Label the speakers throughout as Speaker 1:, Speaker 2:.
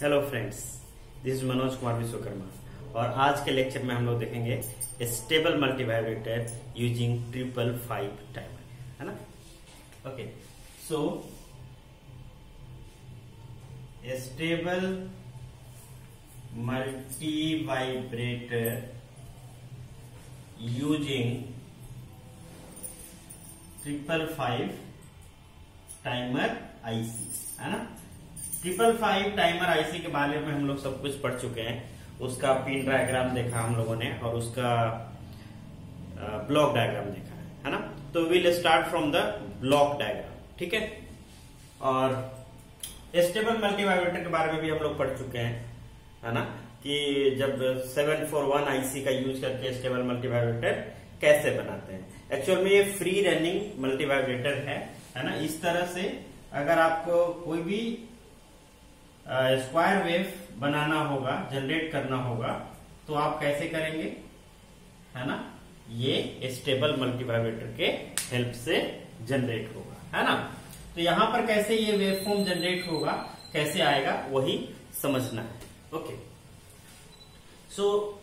Speaker 1: Hello friends, this is Manoj Kumar Vishwakarma और आज के लेक्चर में हम लोग देखेंगे स्टेबल मल्टीवाइब्रेटर यूजिंग 555 टाइमर, है ना। ओके, सो stable multivibrator using 555 timer IC, है ना। 555 टाइमर आईसी के बारे में हम लोग सब कुछ पढ़ चुके हैं। उसका पिन डायग्राम देखा हम लोगों ने और उसका ब्लॉक डायग्राम देखा है ना। तो will start from the block diagram, ठीक है। और स्टेबल मल्टीवाइब्रेटर के बारे में भी हम लोग पढ़ चुके हैं, है ना, कि जब 741 आईसी का यूज करके स्टेबल मल्टीवाइब्रेटर कैसे बनाते हैं। एक्चुअल में ये फ्री रनिंग मल्टीवाइब्रेटर है ना। इस तरह से अगर आपको कोई भी स्क्वायर वेव बनाना होगा, जनरेट करना होगा, तो आप कैसे करेंगे, है ना। ये स्टेबल मल्टीवाइब्रेटर के हेल्प से जनरेट होगा, है ना। तो यहां पर कैसे ये वेव फॉर्म जनरेट होगा, कैसे आएगा, वही समझना है। ओके, सो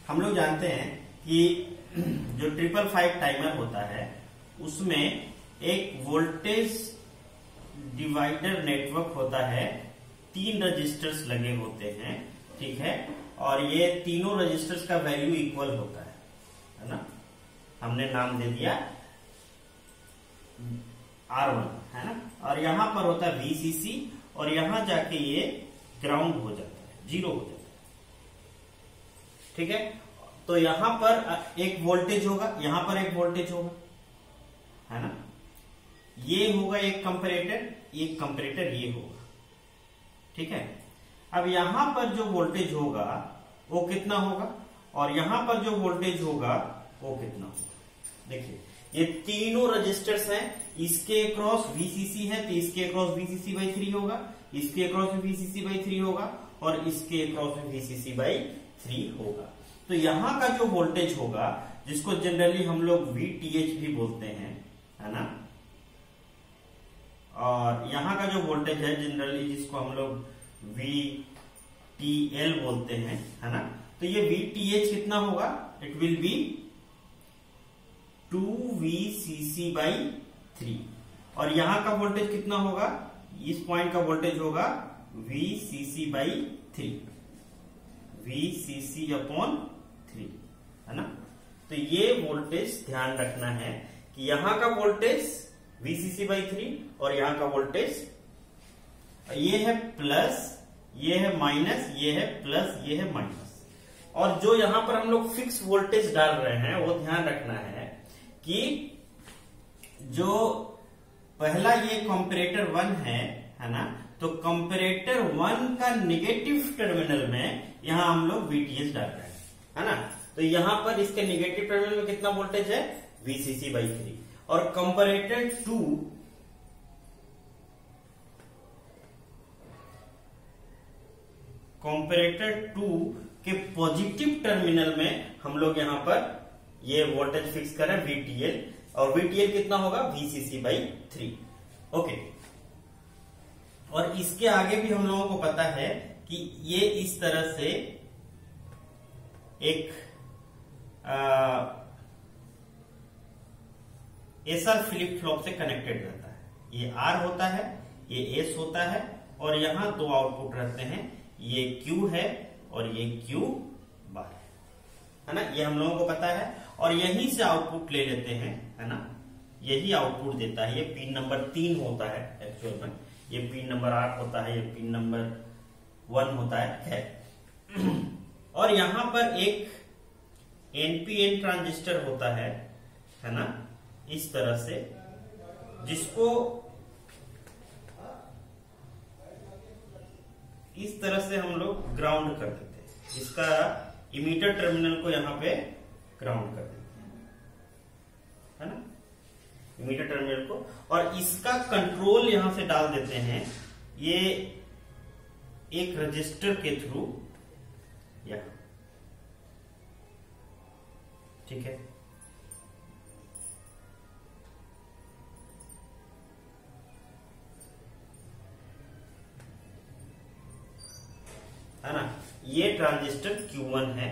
Speaker 1: हम लोग जानते हैं कि जो 555 टाइमर होता है उसमें एक वोल्टेज डिवाइडर नेटवर्क होता है। 3 रजिस्टर्स लगे होते हैं, ठीक है। और ये तीनों रजिस्टर्स का वैल्यू इक्वल होता है ना। हमने नाम दे दिया R1, है ना। और यहां पर होता है VCC और यहां जाके ये ग्राउंड हो जाता है, 0 हो जाता है, ठीक है। तो यहां पर एक वोल्टेज होगा, यहां पर एक वोल्टेज होगा, है ना। ये होगा एक कंपैरेटर ये होगा, ठीक है। अब यहां पर जो वोल्टेज होगा वो कितना होगा और यहां पर जो वोल्टेज होगा वो कितना होगा। देखिए, ये तीनों रजिस्टर्स हैं, इसके अक्रॉस VCC है तो इसके अक्रॉस VCC/3 होगा, इसके अक्रॉस में VCC/3 होगा और इसके अक्रॉस में VCC/3 होगा। तो यहां का जो वोल्टेज होगा, जिसको जनरली हम लोग VTH भी बोलते हैं, है ना। और यहां का जो वोल्टेज है जनरली जिसको हम लोग VTL बोलते हैं, है ना। तो ये VTH कितना होगा, इट विल बी 2VCC/3 और यहां का वोल्टेज कितना होगा, इस पॉइंट का वोल्टेज होगा VCC/3, VCC/3, है ना। तो ये वोल्टेज ध्यान रखना है कि यहां का वोल्टेज VCC/3 और यहां का वोल्टेज, ये है प्लस, ये है माइनस, ये है प्लस, ये है माइनस। और जो यहां पर हम लोग फिक्स वोल्टेज डाल रहे हैं वो ध्यान रखना है कि जो पहला ये कंपैरेटर 1 है ना। तो कंपैरेटर 1 का नेगेटिव टर्मिनल में यहां हम लोग VTH डाल रहे हैं, है ना। तो यहां पर इसके नेगेटिव टर्मिनल में कितना वोल्टेज है, VCC/3। और कंपैरेटर 2 के पॉजिटिव टर्मिनल में हम लोग यहां पर ये वोल्टेज फिक्स करें VTL और VTL कितना होगा, VCC/3। ओके, और इसके आगे भी हम लोगों को पता है कि ये इस तरह से एक SR फ्लिप फ्लॉप से कनेक्टेड रहता है। ये R होता है, ये S होता है और यहां 2 आउटपुट रहते हैं, ये Q है और ये Q बार है ना। ये हम लोगों को पता है और यहीं से आउटपुट ले लेते हैं, है ना। यही आउटपुट देता है। ये पिन नंबर 3 होता है एक्चुअल में, ये पिन नंबर 8 होता है, ये पिन नंबर 1 होता है। और यहां पर एक NPN ट्रांजिस्टर होता है ना, इस तरह से, जिसको इस तरह से हम लोग ग्राउंड कर देते हैं। इसका इमीटर टर्मिनल को यहां पे ग्राउंड कर देते हैं, है ना, इमीटर टर्मिनल को। और इसका कंट्रोल यहां से डाल देते हैं, ये एक रजिस्टर के थ्रू यहां, ठीक है। है ना, ये ट्रांजिस्टर Q1 है।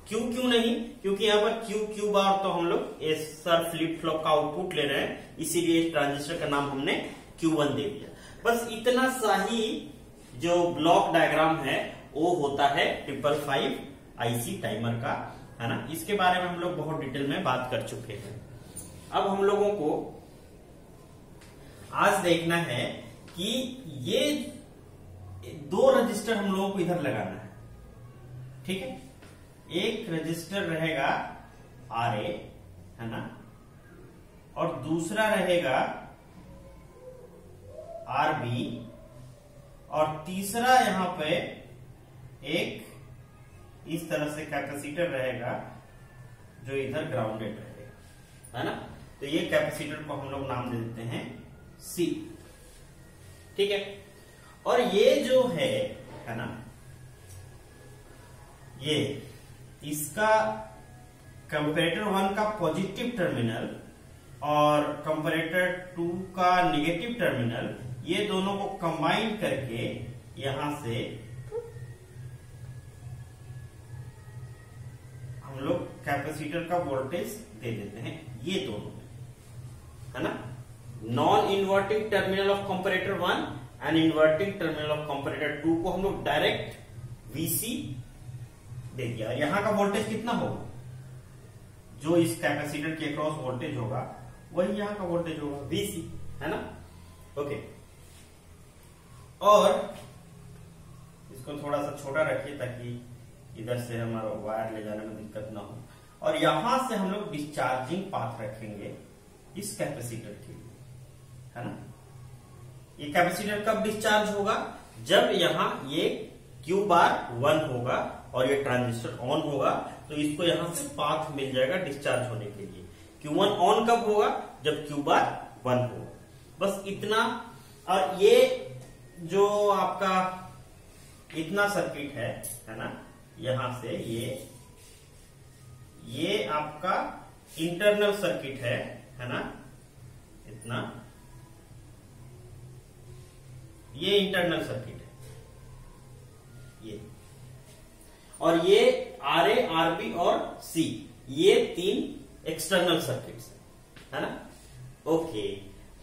Speaker 1: क्यू क्यों नहीं, क्योंकि यहाँ पर क्यू बार तो हम लोग सर फ्लिप फ्लॉप का आउटपुट ले रहे हैं, इसीलिए इस ट्रांजिस्टर का नाम हमने Q1 दे दिया। बस इतना सा ही जो ब्लॉक डायग्राम है वो होता है 555 आईसी टाइमर का, है ना। इसके बारे में हम लोग बहुत डिटेल में बात कर चुके हैं। अब हम लोगों को आज देखना है कि ये 2 रजिस्टर हम लोगों को इधर लगाना है, ठीक है। एक रजिस्टर रहेगा RA, है ना, और दूसरा रहेगा RB, और तीसरा यहां पे एक इस तरह से कैपेसिटर रहेगा जो इधर ग्राउंडेड रहेगा, है ना। तो ये कैपेसिटर को हम लोग नाम दे देते हैं C, ठीक है। और ये जो है ना, ये इसका कंपैरेटर 1 का पॉजिटिव टर्मिनल और कंपैरेटर 2 का नेगेटिव टर्मिनल, ये दोनों को कंबाइन करके यहां से हम लोग कैपेसिटर का वोल्टेज दे देते हैं, ये दोनों, है ना। Non inverting terminal of comparator 1 and inverting terminal of comparator 2 को हम लोग डायरेक्ट VC दे दिया। यहां का वोल्टेज कितना होगा, जो इस कैपेसिटर के अक्रॉस वोल्टेज होगा वही यहां का वोल्टेज होगा, VC, है ना। ओके, और इसको थोड़ा सा छोटा रखिए ताकि इधर से हमारा वायर ले जाने में दिक्कत ना हो। और यहां से हम लोग डिस्चार्जिंग पाथ रखेंगे इस कैपेसिटर के लिए, है ना। ये कैपेसिटर कब डिस्चार्ज होगा, जब यहां ये Q बार 1 होगा और ये ट्रांजिस्टर ऑन होगा, तो इसको यहां से पाथ मिल जाएगा डिस्चार्ज होने के लिए। Q1 ऑन कब होगा, जब Q बार 1 होगा, बस इतना। और ये जो आपका इतना सर्किट है ना, यहां से ये आपका इंटरनल सर्किट है ना, इतना, ये इंटरनल सर्किट है ये, और ये RA, RB और C, ये 3 एक्सटर्नल सर्किट्स है ना। ओके,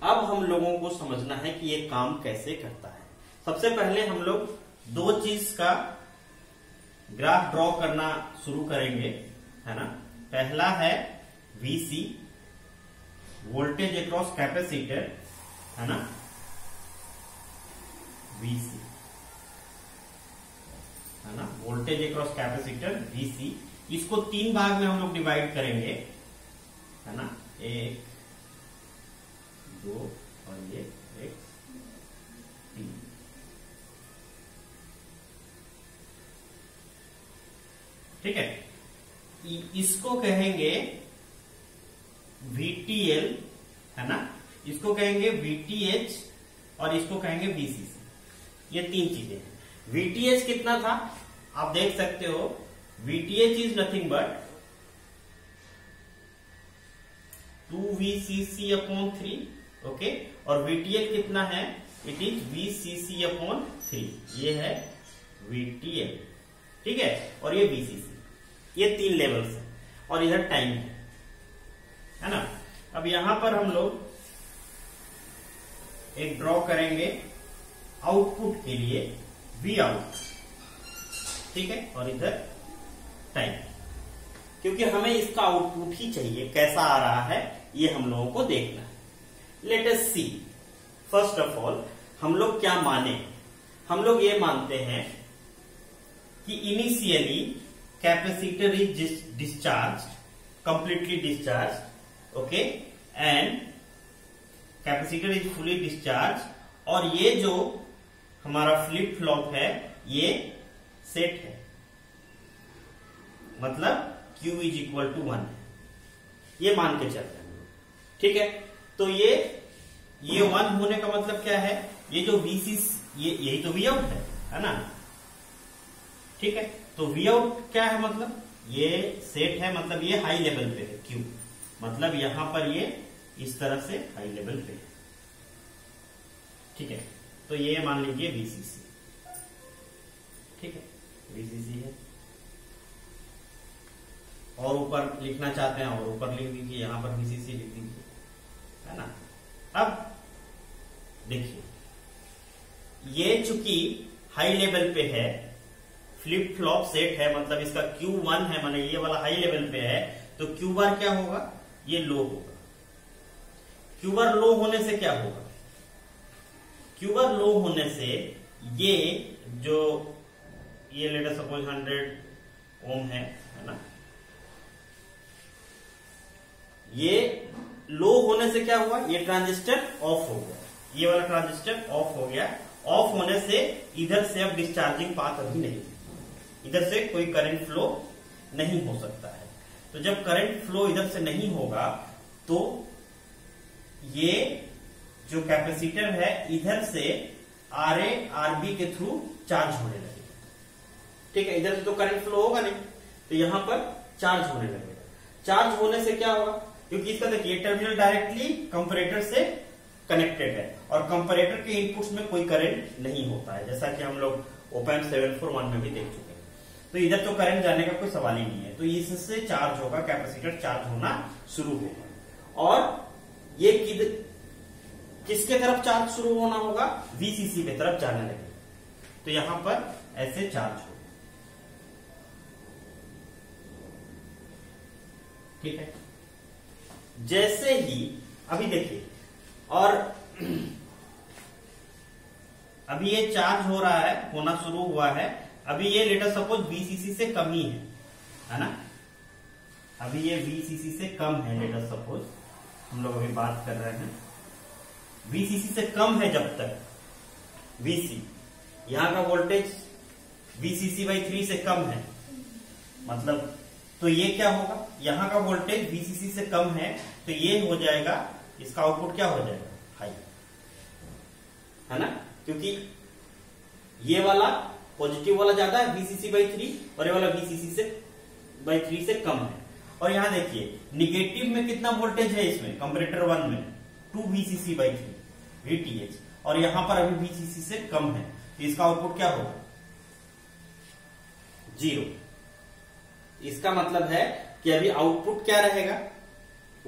Speaker 1: अब हम लोगों को समझना है कि ये काम कैसे करता है। सबसे पहले हम लोग 2 चीज का ग्राफ ड्रॉ करना शुरू करेंगे, है ना। पहला है VC, वोल्टेज अक्रॉस कैपेसिटर, है ना, VC, है ना, वोल्टेज अक्रॉस कैपेसिटर VC। इसको 3 भाग में हम लोग डिवाइड करेंगे, है ना, 1, 2 और ये 1, 3। ठीक है, इसको कहेंगे VTL, है ना, इसको कहेंगे VTH और इसको कहेंगे VCC। ये 3 चीजें हैं। VTH कितना था आप देख सकते हो, VTH is nothing but 2VCC/3, okay. और VTL कितना है, इट इज VCC/3, ये है VTL, ठीक है। और ये VCC, ये 3 लेवल्स है, और इधर टाइम है ना। अब यहां पर हम लोग एक ड्रॉ करेंगे आउटपुट के लिए Vout, ठीक है, और इधर टाइम, क्योंकि हमें इसका आउटपुट ही चाहिए, कैसा आ रहा है ये हम लोगों को देखना है। Let us see, first of all हम लोग क्या माने, हम लोग ये मानते हैं कि initially capacitor is discharge, completely discharge, okay, and capacitor is fully discharge, और ये जो हमारा फ्लिप फ्लॉप है ये सेट है, मतलब Q इज इक्वल टू 1 है, ये मान के चलते हैं हम लोग, ठीक है। तो ये 1 होने का मतलब क्या है, ये जो VC, यही तो Vout है ना, ठीक है। तो Vout क्या है, मतलब ये सेट है, मतलब ये हाई लेवल पे है Q, मतलब यहां पर ये इस तरह से हाई लेवल पे है, ठीक है। तो ये मान लीजिए VCC, ठीक है। वीसीसी है, और ऊपर लिखना चाहते हैं और ऊपर लिख दीजिए, यहां पर वीसीसी लिख दीजिए, है ना। अब देखिए ये चूंकि हाई लेवल पे है, फ्लिप फ्लॉप सेट है, मतलब इसका Q1 है, माने ये वाला हाई लेवल पे है, तो Q बार क्या होगा, ये लो होगा। Q बार लो होने से क्या होगा, Q बार लो होने से ये जो ये लेटर सपोज 100 ओम है ना, ये लो होने से क्या हुआ, ये ट्रांजिस्टर ऑफ हो गया, ये वाला ट्रांजिस्टर ऑफ हो गया। ऑफ होने से इधर से अब डिस्चार्जिंग पाथ अभी नहीं, इधर से कोई करंट फ्लो नहीं हो सकता है। तो जब करंट फ्लो इधर से नहीं होगा तो ये जो कैपेसिटर है इधर से आरए आरबी के थ्रू चार्ज होने लगेगा, ठीक है। इधर से तो करंट फ्लो होगा नहीं, तो यहां पर चार्ज होने लगेगा। चार्ज होने से क्या होगा, क्योंकि इसका देखिए टर्मिनल डायरेक्टली कंपैरेटर से कनेक्टेड है और कंपैरेटर के इनपुट्स में कोई करंट नहीं होता है, जैसा कि हम लोग ओपन 741 में भी देख चुके हैं। तो इधर तो करंट जाने का कोई सवाल ही नहीं है, तो इससे चार्ज होगा, कैपेसिटर चार्ज होना शुरू होगा। और ये किसके तरफ चार्ज शुरू होना होगा, वीसीसी की तरफ जाने लगेगा, तो यहां पर ऐसे चार्ज होगा, ठीक है। जैसे ही अभी देखिए, और अभी ये चार्ज हो रहा है, होना शुरू हुआ है। अभी ये लेटर सपोज वीसीसी से कम ही है ना, अभी ये वीसीसी से कम है, लेटर सपोज हम लोग अभी बात कर रहे हैं वीसीसी से कम है। जब तक वीसी यहां का वोल्टेज वीसीसी/3 से कम है, मतलब तो ये क्या होगा, यहां का वोल्टेज वीसीसी से कम है, तो ये हो जाएगा, इसका आउटपुट क्या हो जाएगा, हाई, है ना, क्योंकि ये वाला पॉजिटिव वाला ज्यादा है वीसीसी/3 और ये वाला वीसीसी/3 से कम है। और यहां देखिए निगेटिव में कितना वोल्टेज है, इसमें कंपैरेटर 1 में 2 वीसीसी/3 वीटीएच, और यहां पर अभी वीसीसी से कम है, तो इसका आउटपुट क्या होगा, 0। इसका मतलब है कि अभी आउटपुट क्या रहेगा,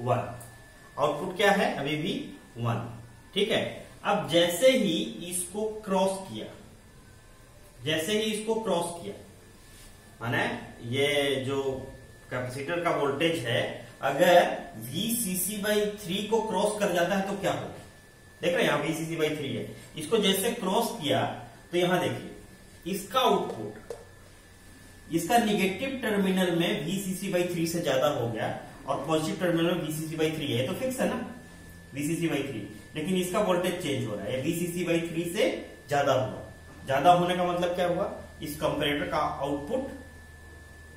Speaker 1: 1। आउटपुट क्या है, अभी भी 1, ठीक है। अब जैसे ही इसको क्रॉस किया, जैसे ही इसको क्रॉस किया, माने ये जो कैपेसिटर का वोल्टेज है अगर Vcc/3 को क्रॉस कर जाता है तो क्या होगा, देख रहे हैं यहां Vcc/3 है, इसको जैसे क्रॉस किया तो यहां देखिए इसका आउटपुट, इसका निगेटिव टर्मिनल में Vcc/3 से ज्यादा हो गया और पॉजिटिव टर्मिनल में Vcc/3 है, तो फिक्स है ना Vcc/3, लेकिन इसका वोल्टेज चेंज हो रहा है, Vcc/3 से ज्यादा हुआ। ज्यादा होने का मतलब क्या हुआ, इस कंपैरेटर का आउटपुट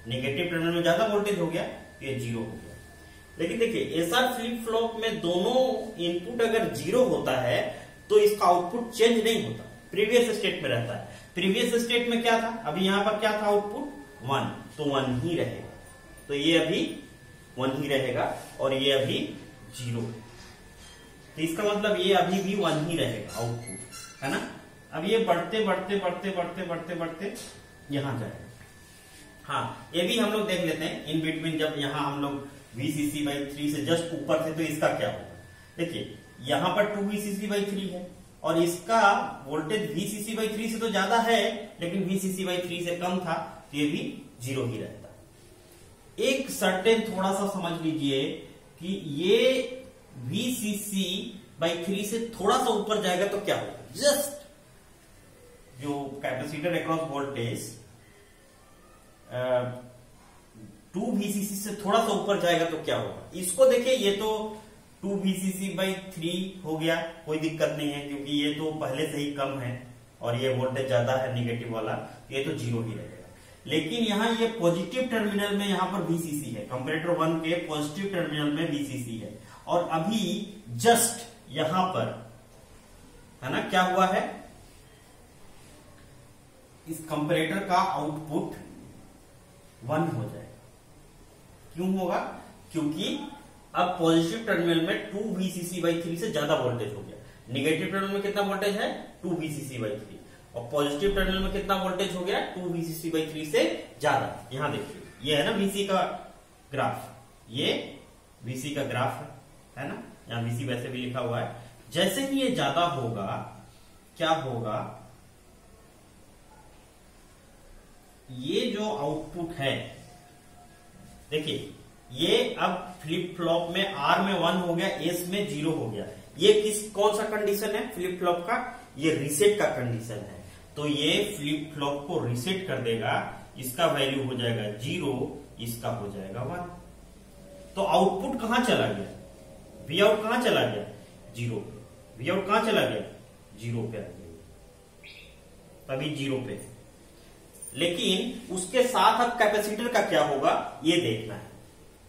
Speaker 1: नेगेटिव टर्मिनल में ज्यादा वोल्टेज हो गया, ये 0 हो गया। लेकिन देखिए एसआर फ्लिप फ्लॉप में दोनों इनपुट अगर 0 होता है तो इसका आउटपुट चेंज नहीं होता, प्रीवियस स्टेट में रहता है। प्रीवियस स्टेट में क्या था, अभी यहां पर क्या था आउटपुट 1, तो 1 ही रहेगा, तो ये अभी 1 ही रहेगा और ये अभी 0, तो इसका मतलब ये अभी भी 1 ही रहेगा आउटपुट, है ना। अब ये बढ़ते बढ़ते बढ़ते बढ़ते बढ़ते बढ़ते यहां जाएगा। हाँ, ये भी हम लोग देख लेते हैं इन बिटवीन, जब यहां हम लोग Vcc/3 से जस्ट ऊपर थे तो इसका क्या होगा, देखिए यहां पर 2 Vcc/3 है और इसका वोल्टेज Vcc/3 से तो ज्यादा है लेकिन Vcc/3 से कम था, तो ये भी 0 ही रहता। एक सर्टेन थोड़ा सा समझ लीजिए कि ये Vcc/3 से थोड़ा सा ऊपर जाएगा तो क्या होगा, जस्ट जो कैपेसिटर अक्रॉस वोल्टेज 2 Vcc से थोड़ा सा ऊपर जाएगा तो क्या होगा, इसको देखिए ये तो 2 Vcc/3 हो गया, कोई दिक्कत नहीं है क्योंकि ये तो पहले से ही कम है और ये वोल्टेज ज्यादा है निगेटिव वाला, ये तो 0 ही रहेगा। लेकिन यहाँ ये पॉजिटिव टर्मिनल में यहाँ पर Vcc है, कंपैरेटर 1 के पॉजिटिव टर्मिनल में Vcc है और अभी जस्ट यहां पर है ना क्या हुआ है, इस कंपैरेटर का आउटपुट 1 हो जाएगा। क्यों होगा, क्योंकि अब पॉजिटिव टर्मिनल में 2 Vcc/3 से ज्यादा वोल्टेज हो गया, निगेटिव टर्मिनल में कितना वोल्टेज है 2 Vcc/3, और पॉजिटिव टर्मिनल में कितना वोल्टेज हो गया 2Vcc/3 से ज्यादा। यहां देखिए ये है ना Vc का ग्राफ, ये Vc का ग्राफ है ना, यहाँ Vc वैसे भी लिखा हुआ है। जैसे ही ये ज्यादा होगा क्या होगा, ये जो आउटपुट है देखिए, ये अब फ्लिप फ्लॉप में R में 1 हो गया, S में 0 हो गया। ये कौन सा कंडीशन है फ्लिप फ्लॉप का, ये रीसेट का कंडीशन है। तो ये फ्लिप फ्लॉप को रीसेट कर देगा, इसका वैल्यू हो जाएगा 0, इसका हो जाएगा 1। तो आउटपुट कहां चला गया, वी आउट कहां चला गया 0 पे, वी आउट कहां चला गया 0 पे आ गया, तभी 0 पे। लेकिन उसके साथ अब कैपेसिटर का क्या होगा ये देखना है।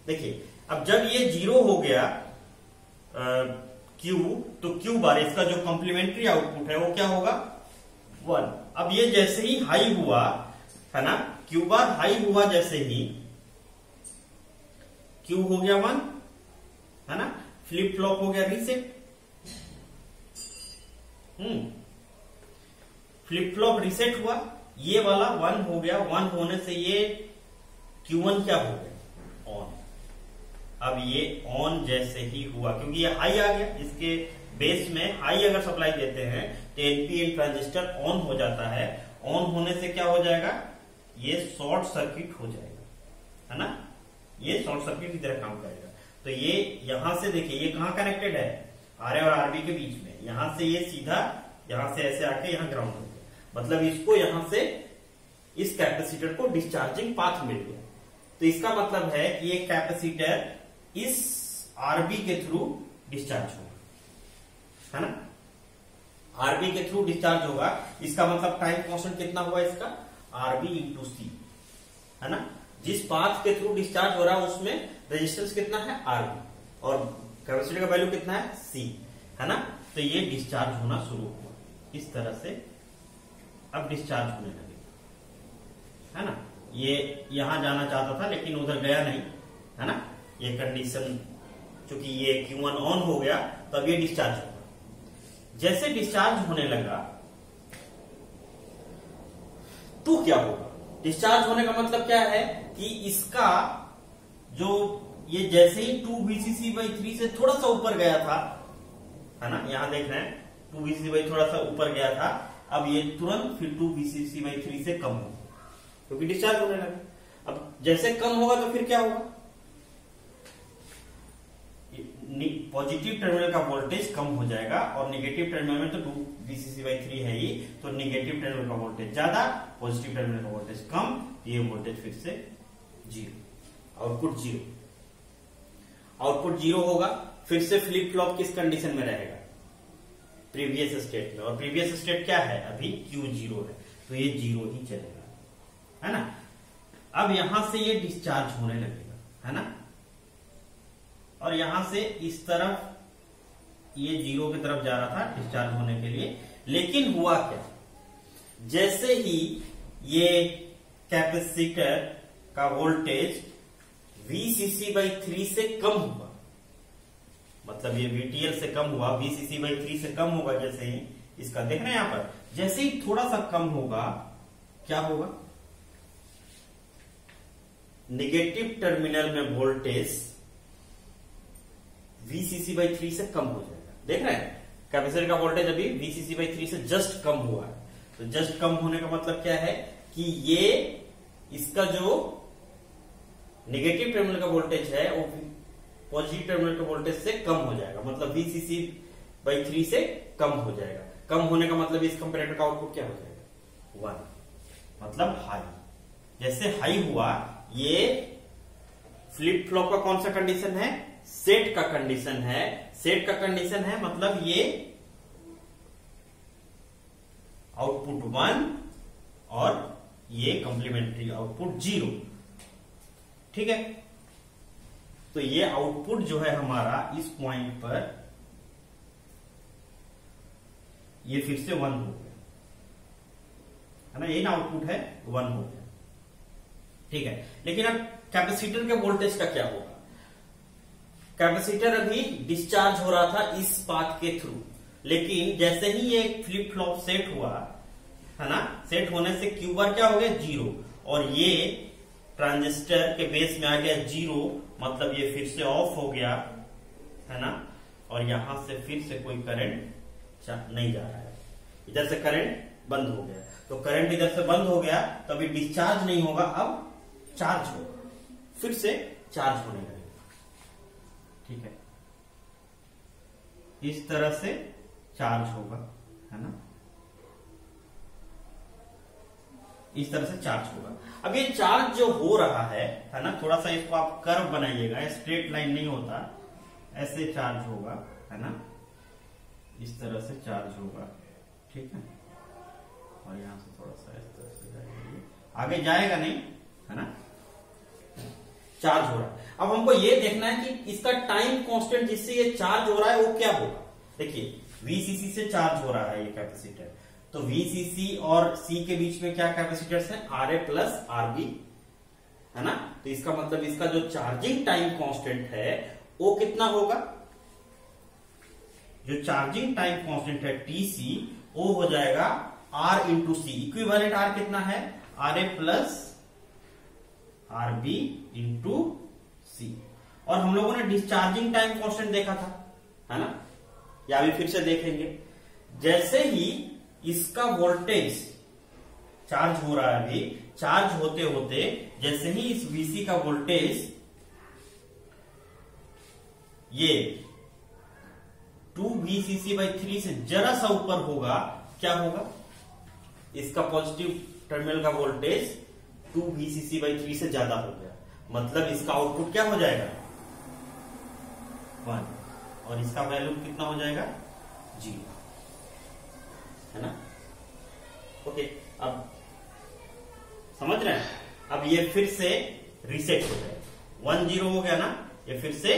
Speaker 1: देखिए अब जब ये 0 हो गया Q, तो Q बार इसका जो कॉम्प्लीमेंट्री आउटपुट है वो क्या होगा 1। अब ये जैसे ही हाई हुआ है ना, Q बार हाई हुआ, जैसे ही Q हो गया 1 है ना, फ्लिप फ्लॉप हो गया रीसेट। फ्लिप फ्लॉप रीसेट हुआ, ये वाला 1 हो गया, 1 होने से ये Q1 क्या हो गया ऑन। अब ये ऑन जैसे ही हुआ, क्योंकि ये हाई आ गया, इसके बेस में हाई अगर सप्लाई देते हैं तो एनपीएन ट्रांजिस्टर ऑन हो जाता है। ऑन होने से क्या हो जाएगा, ये शॉर्ट सर्किट हो जाएगा है ना, ये शॉर्ट सर्किट की तरह काम करेगा। तो ये यहां से देखिए ये कहां कनेक्टेड है, आरए और आरबी के बीच में, यहां से ये सीधा यहां से ऐसे आके यहां ग्राउंड हो गया, मतलब इसको यहां से इस कैपेसिटर को डिस्चार्जिंग पाथ मिल गया। तो इसका मतलब है कि ये कैपेसिटर इस आरबी के थ्रू डिस्चार्ज होगा है ना, आरबी के थ्रू डिस्चार्ज होगा। इसका मतलब टाइम कांस्टेंट कितना हुआ इसका, आरबी इंटू सी है ना। जिस पाथ के थ्रू डिस्चार्ज हो रहा है उसमें रेजिस्टेंस कितना है आरबी, और कैपेसिटर का वैल्यू कितना है सी है ना। तो ये डिस्चार्ज होना शुरू हुआ इस तरह से, अब डिस्चार्ज होने लगेगा है ना। ये यहां जाना चाहता था लेकिन उधर गया नहीं है ना, ये कंडीशन चूंकि ये Q1 ऑन हो गया तब ये डिस्चार्ज होगा। जैसे डिस्चार्ज होने लगा तो क्या होगा, डिस्चार्ज होने का मतलब क्या है कि इसका जो ये जैसे ही 2Vcc/3 से थोड़ा सा ऊपर गया था है ना, यहां देख रहे हैं 2Vcc थोड़ा सा ऊपर गया था, अब ये तुरंत फिर 2Vcc/3 से कम होगा क्योंकि डिस्चार्ज होने लगा। अब जैसे कम होगा तो फिर क्या होगा, पॉजिटिव टर्मिनल का वोल्टेज कम हो जाएगा, और नेगेटिव टर्मिनल में तो 2Vcc/3 है ही, तो नेगेटिव टर्मिनल का वोल्टेज ज्यादा, पॉजिटिव टर्मिनल का वोल्टेज कम, ये वोल्टेज फिर से 0, आउटपुट 0। आउटपुट 0 होगा, फिर से फ्लिप फ्लॉप किस कंडीशन में रहेगा, प्रीवियस स्टेट में, और प्रीवियस स्टेट क्या है अभी Q0 है, तो ये 0 ही चलेगा है ना। अब यहां से ये डिस्चार्ज होने लगेगा है ना, और यहां से इस तरफ ये 0 की तरफ जा रहा था डिस्चार्ज होने के लिए। लेकिन हुआ क्या, जैसे ही ये कैपेसिटर का वोल्टेज Vcc/3 से कम हुआ, मतलब ये VTL से कम हुआ, Vcc/3 से कम होगा, जैसे ही इसका देख रहे हैं यहां पर, जैसे ही थोड़ा सा कम होगा क्या होगा, नेगेटिव टर्मिनल में वोल्टेज Vcc/3 से कम हो जाएगा। देख रहे हैं कैपेसिटर का वोल्टेज अभी Vcc/3 से जस्ट कम हुआ है, तो जस्ट कम होने का मतलब क्या है कि ये इसका जो नेगेटिव टर्मिनल का वोल्टेज है वो पॉजिटिव टर्मिनल के वोल्टेज से कम हो जाएगा, मतलब Vcc/3 से कम हो जाएगा। कम होने का मतलब इस कंपैरेटर का आउटपुट क्या हो जाएगा 1, मतलब हाई। जैसे हाई हुआ, ये फ्लिप फ्लॉप का कौन सा कंडीशन है, सेट का कंडीशन है। सेट का कंडीशन है मतलब ये आउटपुट 1 और ये कंप्लीमेंट्री आउटपुट 0, ठीक है। तो ये आउटपुट जो है हमारा इस पॉइंट पर ये फिर से 1 हो गया है ना, यही ना आउटपुट है 1 हो गया, ठीक है। लेकिन अब कैपेसिटर के वोल्टेज का क्या होगा, कैपेसिटर अभी डिस्चार्ज हो रहा था इस पाथ के थ्रू, लेकिन जैसे ही ये फ्लिप फ्लॉप सेट हुआ है ना, सेट होने से क्यू बार क्या हो गया 0, और ये ट्रांजिस्टर के बेस में आ गया 0, मतलब ये फिर से ऑफ हो गया, है ना, और यहां से फिर से कोई करंट नहीं जा रहा है, इधर से करंट बंद हो गया। तो करंट इधर से बंद हो गया तो अभी डिस्चार्ज नहीं होगा, अब चार्ज होगा, फिर से चार्ज होने लगेगा। ठीक है, इस तरह से चार्ज होगा, है ना, इस तरह से चार्ज होगा। अब ये चार्ज जो हो रहा है ना, थोड़ा सा इसको आप कर्व बनाइएगा, स्ट्रेट लाइन नहीं होता, ऐसे चार्ज होगा, है ना, इस तरह से चार्ज होगा। ठीक है, और यहां से थोड़ा सा इस तरह से जाएगा, आगे जाएगा नहीं, है ना, चार्ज हो रहा है। अब हमको ये देखना है कि इसका टाइम कांस्टेंट जिससे ये चार्ज हो रहा है वो क्या होगा। देखिए VCC से चार्ज हो रहा है ये कैपेसिटर, तो VCC और C के बीच में क्या कैपेसिटर्स है, RA प्लस RB, है ना, तो इसका मतलब इसका जो चार्जिंग टाइम कांस्टेंट है वो कितना होगा, जो चार्जिंग टाइम कांस्टेंट है TC, वो हो जाएगा R into C। Equivalent R कितना है, RA plus RB into C। और हम लोगों ने डिस्चार्जिंग टाइम कांस्टेंट देखा था, है ना, या अभी फिर से देखेंगे। जैसे ही इसका वोल्टेज चार्ज हो रहा है, अभी चार्ज होते होते जैसे ही इस VC का वोल्टेज ये 2VCC/3 से जरा सा ऊपर होगा, क्या होगा, इसका पॉजिटिव टर्मिनल का वोल्टेज 2VCC/3 से ज्यादा हो गया, मतलब इसका आउटपुट क्या हो जाएगा 1, और इसका वैल्यू कितना हो जाएगा 0, है ना। ओके, अब समझ रहे हैं। अब ये फिर से रीसेट हो जाएगा, 1 0 हो गया ना, ये फिर से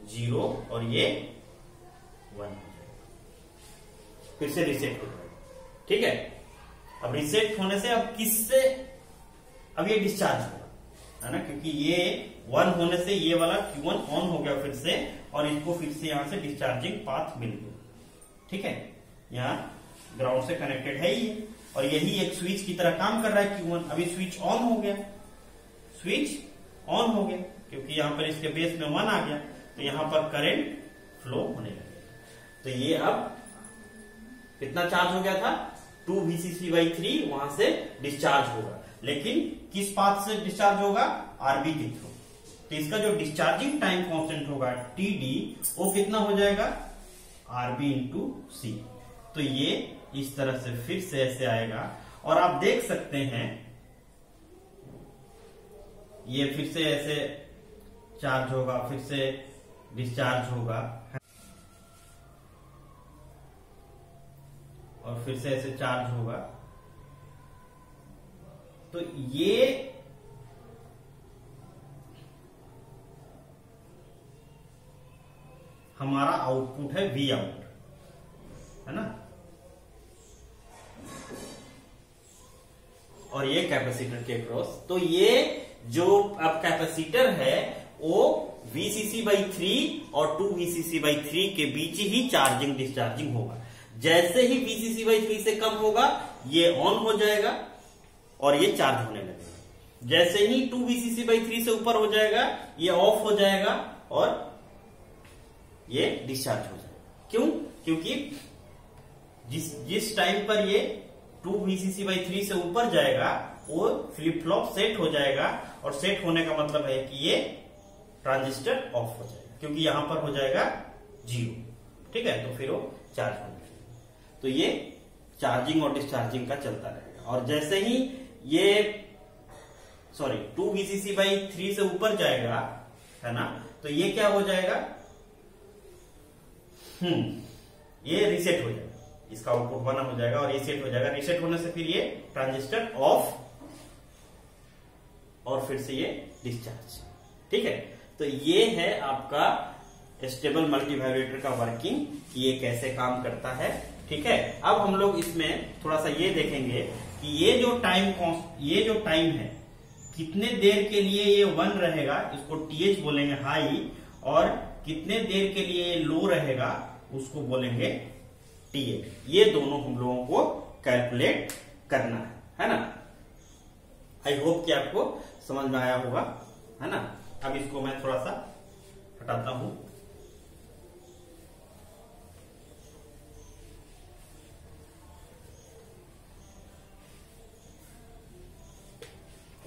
Speaker 1: 0 और ये 1 हो जाएगा, फिर से रीसेट हो जाएगा। ठीक है, अब रीसेट होने से अब किससे, अब ये डिस्चार्ज होगा, है ना, क्योंकि ये 1 होने से ये वाला Q1 ऑन हो गया फिर से, और इसको फिर से यहां से डिस्चार्जिंग पाथ मिल गया। ठीक है, यहाँ ग्राउंड से कनेक्टेड है ही, और यही एक स्विच की तरह काम कर रहा है Q1। अभी स्विच ऑन हो गया, स्विच ऑन हो गया, क्योंकि यहां पर इसके बेस में 1 आ गया, तो यहां पर करंट फ्लो होने लगेगा। तो ये अब कितना चार्ज हो गया था, 2VCC/3, वहां से डिस्चार्ज होगा, लेकिन किस पाथ से डिस्चार्ज होगा, RB के थ्रू। तो इसका जो डिस्चार्जिंग टाइम कांस्टेंट होगा TD, वो कितना हो जाएगा, RB इंटू C। तो ये इस तरह से फिर से ऐसे आएगा, और आप देख सकते हैं ये फिर से ऐसे चार्ज होगा, फिर से डिस्चार्ज होगा, और फिर से ऐसे चार्ज होगा। तो ये हमारा आउटपुट है V आउट, है ना, और ये कैपेसिटर के क्रॉस। तो ये जो अब कैपेसिटर है वो VCC/3 और 2VCC/3 के बीच ही चार्जिंग डिस्चार्जिंग होगा। जैसे ही VCC/3 से कम होगा ये ऑन हो जाएगा और ये चार्ज होने लगेगा। जैसे ही 2VCC/3 से ऊपर हो जाएगा ये ऑफ हो जाएगा और ये डिस्चार्ज हो जाएगा। क्यों? क्योंकि जिस टाइम पर ये 2VCC/3 से ऊपर जाएगा वो फ्लिप फ्लॉप सेट हो जाएगा, और सेट होने का मतलब है कि ये ट्रांजिस्टर ऑफ हो जाएगा, क्योंकि यहां पर हो जाएगा 0। ठीक है, तो फिर वो चार्ज हो जाएगा। तो ये चार्जिंग और डिस्चार्जिंग का चलता रहेगा। और जैसे ही ये 2VCC/3 से ऊपर जाएगा, है ना, तो ये क्या हो जाएगा, ये रीसेट हो जाएगा, इसका आउटपुट 1 हो जाएगा और ये सेट हो जाएगा। रीसेट होने से फिर ये ट्रांजिस्टर ऑफ और फिर से ये डिस्चार्ज। ठीक है, तो ये है आपका स्टेबल मल्टीवाइब्रेटर का वर्किंग, कि ये कैसे काम करता है। ठीक है, अब हम लोग इसमें थोड़ा सा ये देखेंगे कि ये जो टाइम है कितने देर के लिए ये 1 रहेगा, इसको TH बोलेंगे हाई, और कितने देर के लिए लो रहेगा उसको बोलेंगे TH। ये दोनों हम लोगों को कैलकुलेट करना है ना। आई होप कि आपको समझ में आया होगा, है ना। अब इसको मैं थोड़ा सा हटाता हूं।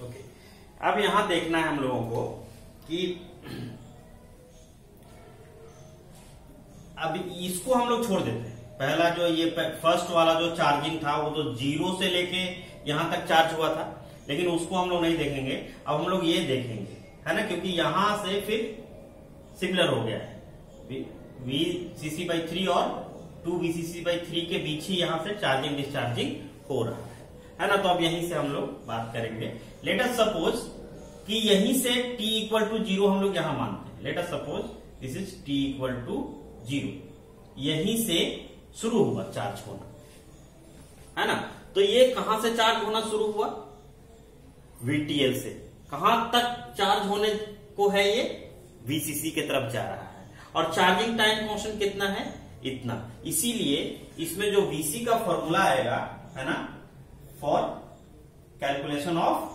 Speaker 1: ओके, अब यहां देखना है हम लोगों को कि अब इसको हम लोग छोड़ देते हैं। पहला जो ये फर्स्ट वाला जो चार्जिंग था वो तो 0 से लेके यहां तक चार्ज हुआ था, लेकिन उसको हम लोग नहीं देखेंगे। अब हम लोग ये देखेंगे, है ना, क्योंकि यहां से फिर सिमिलर हो गया है। VCC/3 और 2VCC/3 के बीच ही यहां से चार्जिंग डिस्चार्जिंग हो रहा है ना। तो अब यहीं से हम लोग बात करेंगे। लेट अस सपोज कि यहीं से t = 0 हम लोग यहां मानते हैं। Let us suppose this is t = 0, यहीं से शुरू हुआ चार्ज होना, है ना। तो ये कहां से चार्ज होना शुरू हुआ? VTL से। कहां तक चार्ज होने को है? ये VCC के तरफ जा रहा है। और चार्जिंग टाइम कांस्टेंट कितना है? इतना। इसीलिए इसमें जो VC का फॉर्मूला आएगा, है ना, for calculation of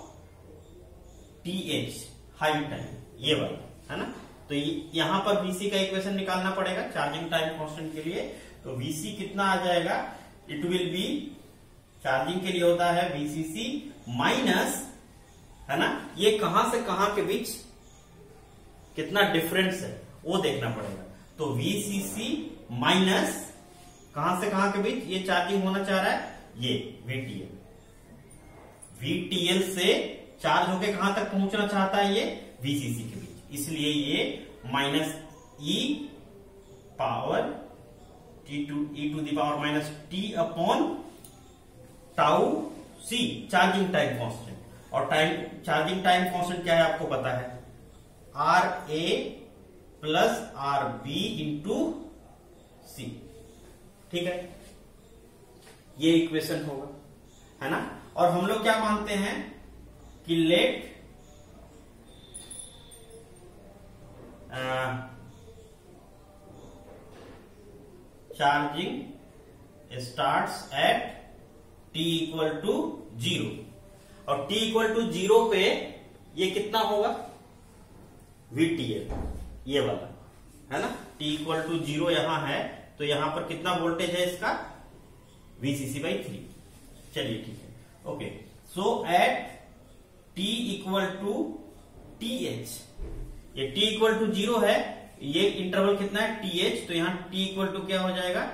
Speaker 1: TH high time, ये वाला, है ना। तो यहां पर VC का इक्वेशन निकालना पड़ेगा चार्जिंग टाइम कांस्टेंट के लिए। तो VC कितना आ जाएगा? इट विल बी, चार्जिंग के लिए होता है VCC माइनस, है ना, ये कहां से कहां के बीच कितना डिफरेंस है वो देखना पड़ेगा। तो VCC माइनस कहां से कहां के बीच ये चार्जिंग होना चाह रहा है? ये VTL से चार्ज होके कहां तक पहुंचना चाहता है? ये VCC के बीच। इसलिए ये minus e power t upon tau c charging time constant. और चार्जिंग टाइम कांस्टेंट क्या है आपको पता है? RA plus RB into C, ठीक है। ये इक्वेशन होगा, है ना। और हम लोग क्या मानते हैं कि let charging starts at t = 0। और t = 0 पे ये कितना होगा? VTL, ये वाला, है ना। t = 0 यहां है, तो यहां पर कितना वोल्टेज है इसका? VCC/3। चलिए ठीक है, okay. So at t = TH, ये t = 0 है, ये इंटरवल कितना है? TH। तो यहां t = क्या हो जाएगा?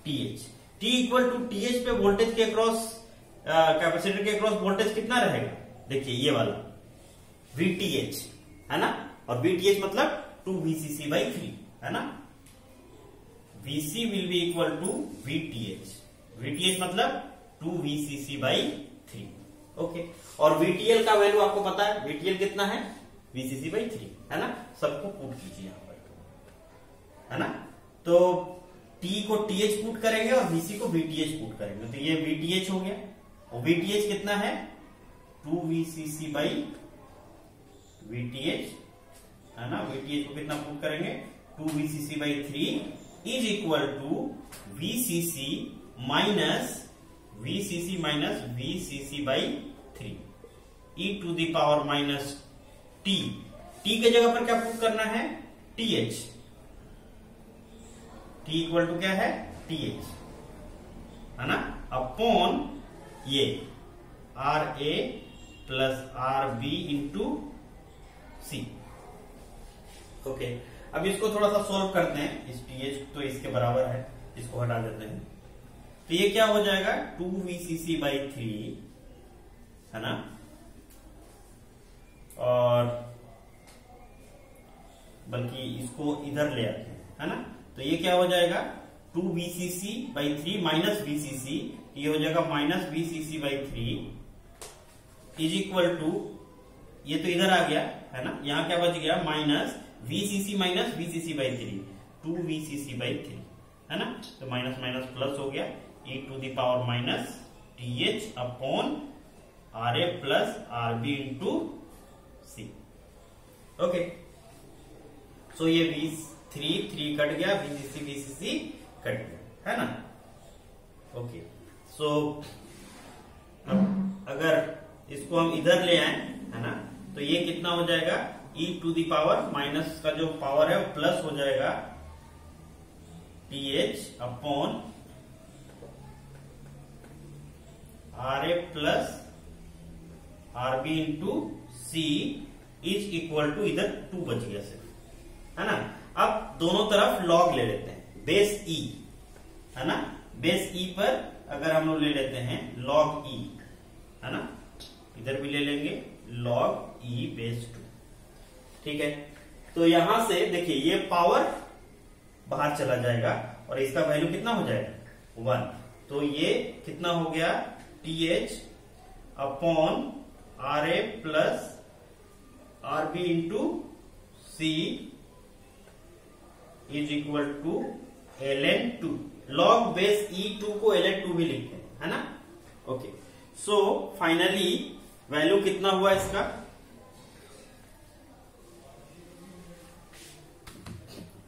Speaker 1: TH। t = TH पे वोल्टेज के अक्रॉस, कैपेसिटर के अक्रॉस वोल्टेज कितना रहेगा? देखिए ये वाला VTH, है ना। और VTH मतलब 2VCC/3, है ना। VC will be equal to VTH। VTH मतलब 2VCC/3, ओके। और VTL का वैल्यू आपको पता है, VTL कितना है? VCC/3, है ना। सबको पुट कीजिए यहां पर, है ना। तो T को TH पुट करेंगे और VC को VTH पुट करेंगे, तो ये VTH हो गया। और VTH कितना है? 2VCC/VTH, है ना। VTH को कितना पुट करेंगे? 2VCC/3 is equal to VCC minus VCC/3 e⁻⁻t। t के जगह पर क्या पुट करना है? TH। t इक्वल टू क्या है? TH, है ना, अपॉन ये RA plus RB into C, okay. अब इसको थोड़ा सा सॉल्व करते हैं। इस TH तो इसके बराबर है, इसको हटा देते हैं। तो ये क्या हो जाएगा? 2VCC/3, है ना। और बल्कि इसको इधर ले आते हैं, है ना। तो ये क्या हो जाएगा? 2VCC/3 माइनस VCC, ये हो जाएगा minus VCC/3 is equal to, ये तो इधर आ गया, है ना। यहां क्या बच गया? Minus VCC minus VCC/3, 2VCC/3, है ना। तो माइनस माइनस प्लस हो गया, e⁻TH upon RA plus RB into C, okay. So ये 3 कट गया, VCC कट गया, है ना, ओके। सो अब अगर इसको हम इधर ले आए, है ना, तो ये कितना हो जाएगा, e to the power minus का जो पावर है वो प्लस हो जाएगा th upon RA plus RB into C is equal to, इधर 2 बच गया सिर्फ, है ना। अब दोनों तरफ लॉग ले लेते हैं, बेस e, है ना, बेस e पर अगर हम लोग ले लेते हैं log e, है ना, इधर भी ले लेंगे log e बेस 2, ठीक है। तो यहां से देखिए ये पावर बाहर चला जाएगा और इसका वैल्यू कितना हो जाएगा 1, तो ये कितना हो गया th upon RA plus RB into C is equal to ln2, log base e2 को ln2 भी लिखते हैं, है ना। ओके, सो फाइनली वैल्यू कितना हुआ इसका,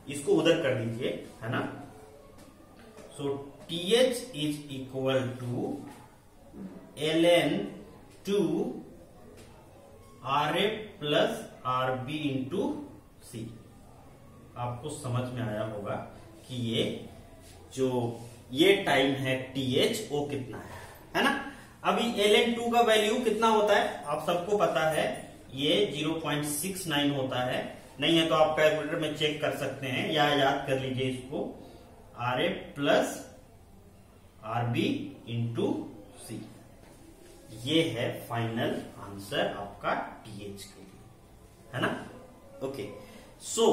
Speaker 1: इसको उधर कर दीजिए, है ना। So th is equal to ln2 RA plus RB into C। आपको समझ में आया होगा कि ये टाइम है th वो कितना है ना। अभी ln2 का वैल्यू कितना होता है आप सबको पता है, ये 0.69 होता है। नहीं है तो आप कैलकुलेटर में चेक कर सकते हैं या याद कर लीजिए इसको, RA plus RB into C। ये है फाइनल आंसर आपका th के लिए, है ना। ओके, सो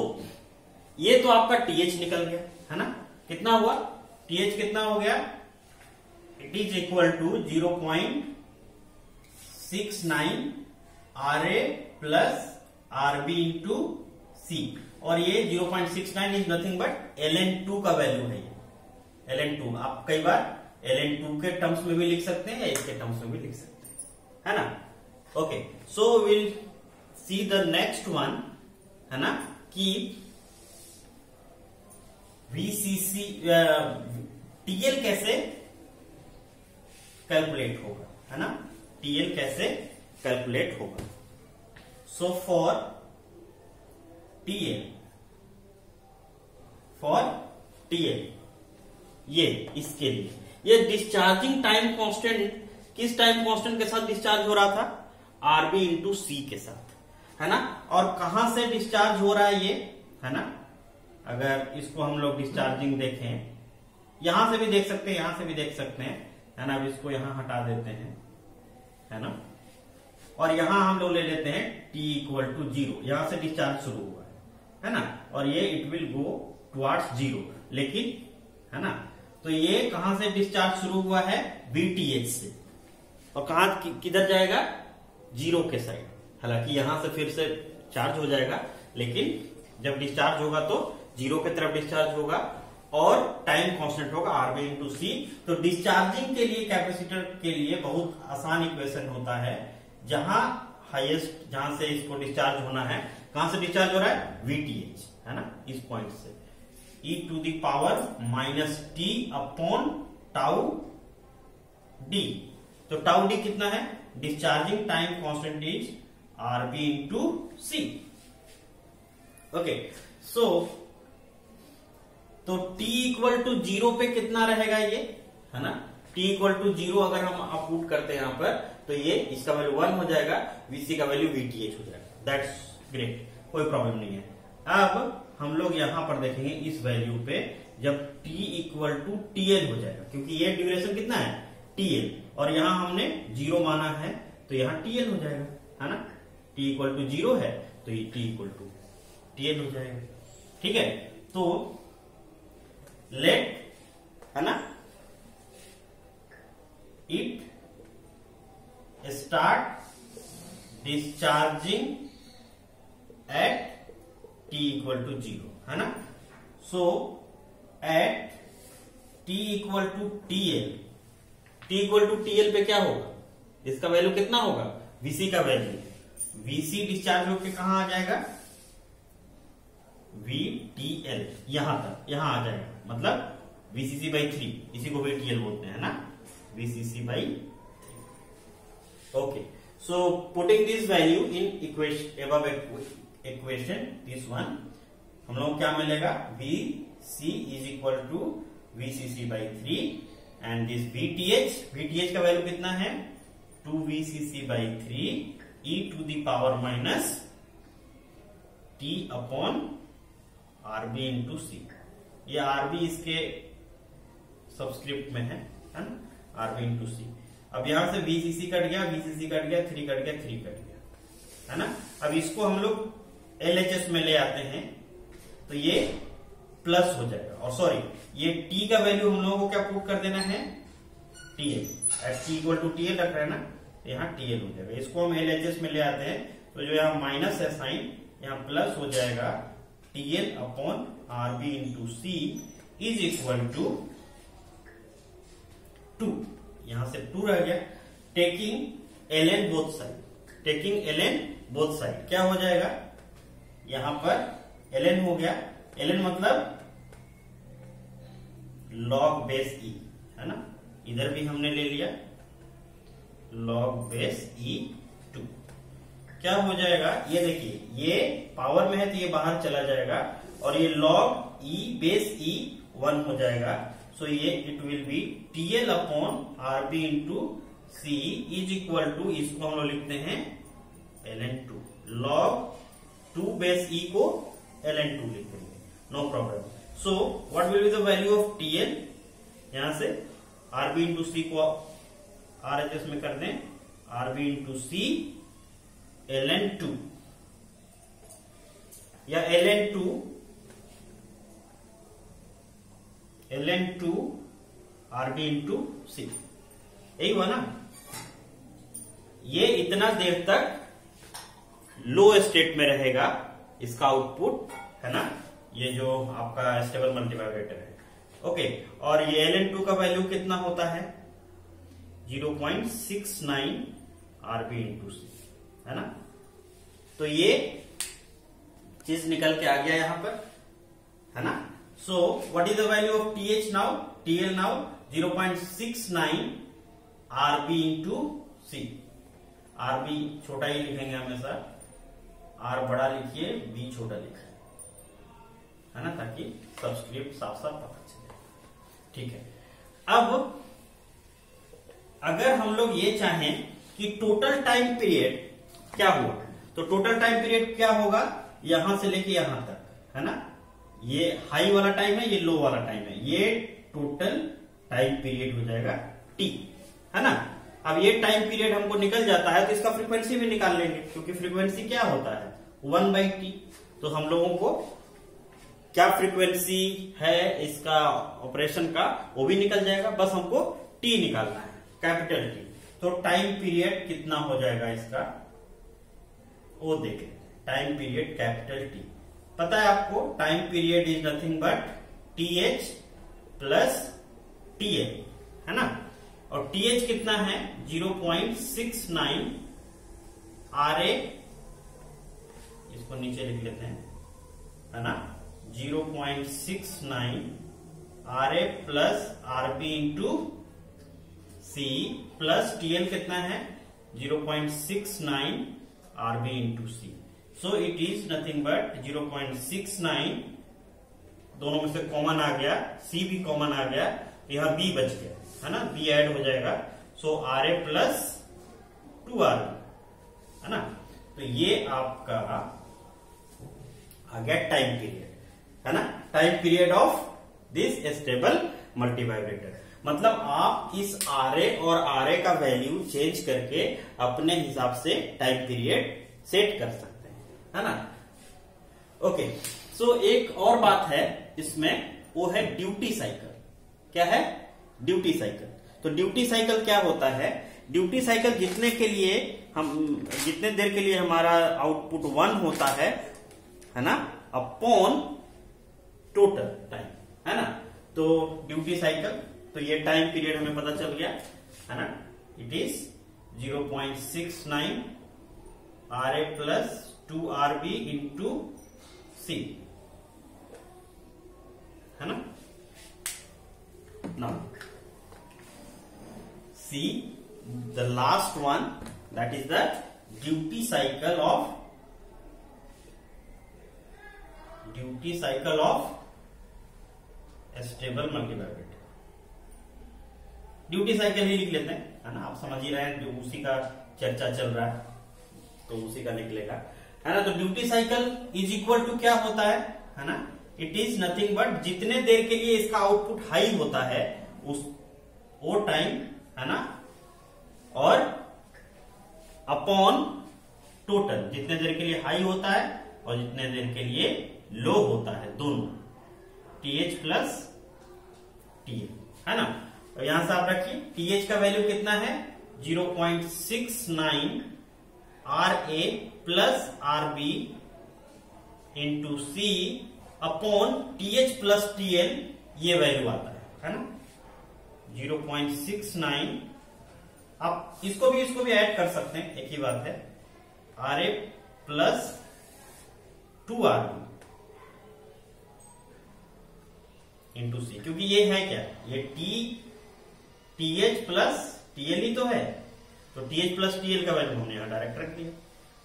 Speaker 1: ये तो आपका th निकल गया, है ना। कितना हुआ th, कितना हो गया, it is equal to 0.69 RA plus RB into C, और ये 0.69 इज नथिंग बट ln2 का वैल्यू है ये। ln2 आप कई बार ln2 के टर्म्स में भी लिख सकते हैं या इसके टर्म्स में भी लिख सकते हैं, है ना। Okay, so will see the next one, है ना, कि VCC TL कैसे कैलकुलेट होगा, है ना, TL कैसे कैलकुलेट होगा। सो फॉर TL ये इसके लिए ये डिस्चार्जिंग टाइम कांस्टेंट किस टाइम कांस्टेंट के साथ डिस्चार्ज हो रहा था, RB इंटू C के साथ, है ना। और कहां से डिस्चार्ज हो रहा है ये, है ना। अगर इसको हम लोग डिस्चार्जिंग देखें, यहां से भी देख सकते हैं, यहां से भी देख सकते हैं, है ना। अब इसको यहां हटा देते हैं, है ना, और यहां हम लोग ले लेते हैं t इक्वल टू 0, यहां से डिस्चार्ज शुरू हुआ है ना, और ये इट विल गो टुवर्ड्स 0, लेकिन, है ना, तो ये कहां से डिस्चार्ज शुरू हुआ है, VTH से, और कहां किधर जाएगा, 0 के साइड। हालांकि यहां से फिर से चार्ज हो जाएगा, लेकिन जब डिस्चार्ज होगा तो 0 की तरफ डिस्चार्ज होगा और टाइम कांस्टेंट होगा RB इंटू C। तो डिस्चार्जिंग के लिए कैपेसिटर के लिए बहुत आसान इक्वेशन होता है, जहां हाईएस्ट, जहां से इसको डिस्चार्ज होना है, कहां से डिस्चार्ज हो रहा है, VTH, है ना, इस पॉइंट से e to the power minus t upon tau d। तो टाउ d कितना है, discharging time constant is RB into C। Okay, so तो t इक्वल टू 0 पे कितना रहेगा ये, है ना। t इक्वल टू 0 अगर हम अपुट करते हैं यहां पर, तो ये इसका वैल्यू 1 हो जाएगा, VC का वैल्यू VTH हो जाएगा। दैट्स ग्रेट, कोई प्रॉब्लम नहीं है। अब हम लोग यहां पर देखेंगे इस वैल्यू पे, जब t इक्वल टू TL हो जाएगा, क्योंकि ये ड्यूरेशन कितना है TL, और यहां हमने 0 माना है, तो यहां TL हो जाएगा, है ना। t इक्वल टू 0 है तो ये t इक्वल टू TL हो जाएगा, ठीक है। तो लेट, है ना, it start discharging at t equal to 0, है ना। So at t equal to TL, t equal to TL पे क्या होगा, इसका वैल्यू कितना होगा, VC का वैल्यू, VC डिस्चार्ज होकर कहां आ जाएगा, VTL, यहां तक, यहां आ जाएगा, मतलब VCC by 3, इसी को VTL बोलते हैं ना, VCC by 3, Okay, so putting this value in equation above equation, this one हम लोग क्या मिलेगा, VC is equal to VCC by 3 and this VTH का वैल्यू कितना है 2VCC by 3 e to the power minus T upon RB into C। ये RB इसके subscript में है ना, RB into C। अब यहां से VCC कट गया, VCC कट गया, 3 कट गया, 3 कट गया, है ना। अब इसको हम लोग LHS में ले आते हैं तो ये प्लस हो जाएगा, और सॉरी ये T का वैल्यू हम लोगों को क्या पुट कर देना है TL, at T equal to TL रख रहे हैं ना, तो यहाँ TL हो जाएगा। इसको हम LHS में ले आते हैं तो जो यहाँ माइनस है साइन, यहाँ प्लस हो जाएगा TL upon RB into C is equal to 2, यहां से 2 रह गया। Taking ln both side, taking ln both side क्या हो जाएगा, यहां पर ln हो गया, ln मतलब log बेस e, है ना, इधर भी हमने ले लिया log बेस e2। क्या हो जाएगा, ये देखिए ये पावर में है तो ये बाहर चला जाएगा, और ये log e बेस e 1 हो जाएगा। सो ये it will be TL upon RB into C is equal to, इसको हम लोग लिखते हैं ln2, log 2 बेस e को ln2 लिख देंगे, no problem. So what will be the value of TL, यहां से RB इंटू C को RHS में कर दें, RB इंटू C ln2 या ln2 RB इंटू C, यही हुआ ना। ये इतना देर तक लो स्टेट में रहेगा इसका आउटपुट, है ना, ये जो आपका स्टेबल मल्टीवाइब्रेटर है। ओके, और ये ln2 का वैल्यू कितना होता है 0.69 RB इंटू C, है ना। तो ये चीज निकल के आ गया यहां पर, है ना। So what is the value of TH now, TL now 0.69 RB into C। RB छोटा ही लिखेंगे हमेशा, R बड़ा लिखिए, B छोटा लिखिए, है ना, ताकि सबस्क्रिप्ट साफ साफ पता चले। ठीक है, अब अगर हम लोग ये चाहें कि टोटल टाइम पीरियड क्या हुआ, तो टोटल टाइम पीरियड क्या होगा, यहां से लेके यहां तक, है ना। ये हाई वाला टाइम है, ये लो वाला टाइम है, ये टोटल टाइम पीरियड हो जाएगा T, है ना। अब ये टाइम पीरियड हमको निकल जाता है तो इसका फ्रीक्वेंसी भी निकाल लेंगे, क्योंकि फ्रीक्वेंसी क्या होता है 1/T। तो हम लोगों को क्या फ्रीक्वेंसी है इसका ऑपरेशन का वो भी निकल जाएगा, बस हमको T निकालना है, कैपिटल T। तो टाइम पीरियड कितना हो जाएगा इसका वो देखें, टाइम पीरियड कैपिटल T पता है आपको, time period is nothing but TH plus TL, है ना। और TH कितना है 0.69 RA, इसको नीचे लिख लेते हैं, है ना, 0.69 RA plus RB into C plus TL कितना है 0.69 RB into C। So it is nothing but 0.69, दोनों में से कॉमन आ गया, C भी कॉमन आ गया, यहां B बच गया, है ना, B ऐड हो जाएगा। सो RA प्लस 2RB, है ना। तो ये आपका आ गया टाइम पीरियड, है ना, time period of this stable multivibrator. मतलब आप इस RA और RA का वैल्यू चेंज करके अपने हिसाब से टाइम पीरियड सेट कर सकते हैं, है ना। ओके, सो एक और बात है इसमें, वो है ड्यूटी साइकिल। क्या है ड्यूटी साइकिल? तो ड्यूटी साइकिल क्या होता है, ड्यूटी साइकिल जितने देर के लिए हमारा आउटपुट 1 होता है ना, अपॉन टोटल टाइम, है ना। तो ड्यूटी साइकिल, तो ये टाइम पीरियड हमें पता चल गया, है ना, it is 0.69 RA plus 2RB into C, है ना। Now see the last one, that is the duty cycle of stable multivibrator. Duty cycle ही लिख लेते हैं, है ना, आप समझ ही रहे हैं, जो उसी का चर्चा चल रहा है तो उसी का निकलेगा, है ना। तो duty cycle is equal to क्या होता है ना, इट इज नथिंग बट जितने देर के लिए इसका आउटपुट हाई होता है उस वो टाइम, है ना, और अपॉन टोटल, जितने देर के लिए हाई होता है और जितने देर के लिए लो होता है, दोनों TH प्लस TL, है ना। तो यहां से आप रखिए TH का वैल्यू कितना है 0.69 RA plus RB into C upon TH plus TL, ये वैल्यू आता है ना 0.69। आप इसको भी ऐड कर सकते हैं, एक ही बात है, RA plus 2RB into C, क्योंकि ये है क्या, ये TH प्लस TL ही तो है, तो TH प्लस TL का वैल्यू हमने यहां डायरेक्ट रख दिया।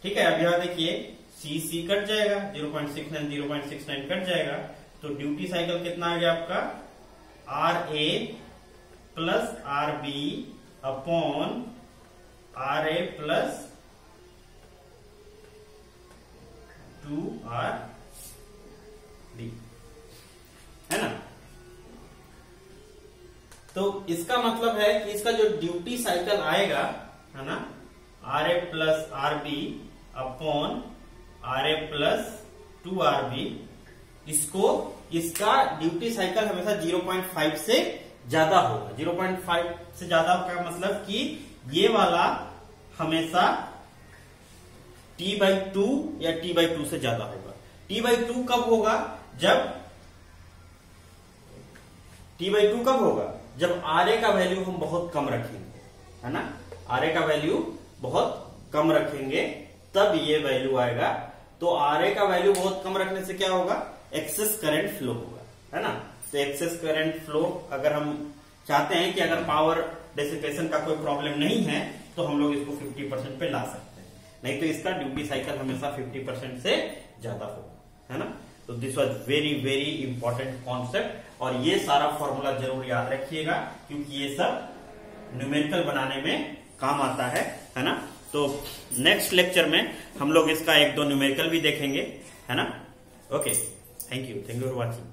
Speaker 1: ठीक है, अब यहां देखिए C कट जाएगा, 0.69 कट जाएगा, तो ड्यूटी साइकिल कितना आ गया आपका RA plus RB upon RA plus 2RB, है ना। तो इसका मतलब है कि इसका जो ड्यूटी साइकिल आएगा, है ना, RA plus RB upon RA plus 2RB, इसका ड्यूटी साइकिल हमेशा 0.5 से ज्यादा होगा। 0.5 से ज्यादा का मतलब कि ये वाला हमेशा T/2 या T/2 से ज्यादा होगा। T/2 कब होगा, जब RA का वैल्यू हम बहुत कम रखेंगे, है ना, RA का वैल्यू बहुत कम रखेंगे तब ये वैल्यू आएगा। तो RA का वैल्यू बहुत कम रखने से क्या होगा, एक्सेस करंट फ्लो होगा, है ना। तो एक्सेस करंट फ्लो अगर हम चाहते हैं कि अगर पावर डेसिपेशन का कोई प्रॉब्लम नहीं है तो हम लोग इसको 50% पे ला सकते हैं, नहीं तो इसका ड्यूटी साइकिल हमेशा 50% से ज्यादा होगा, है ना। तो this was very very important concept, और ये सारा फॉर्मूला जरूर याद रखिएगा क्योंकि ये सब न्यूमेरिकल बनाने में काम आता है ना। तो नेक्स्ट लेक्चर में हम लोग इसका 1-2 न्यूमेरिकल भी देखेंगे, है ना। Okay, thank you for watching.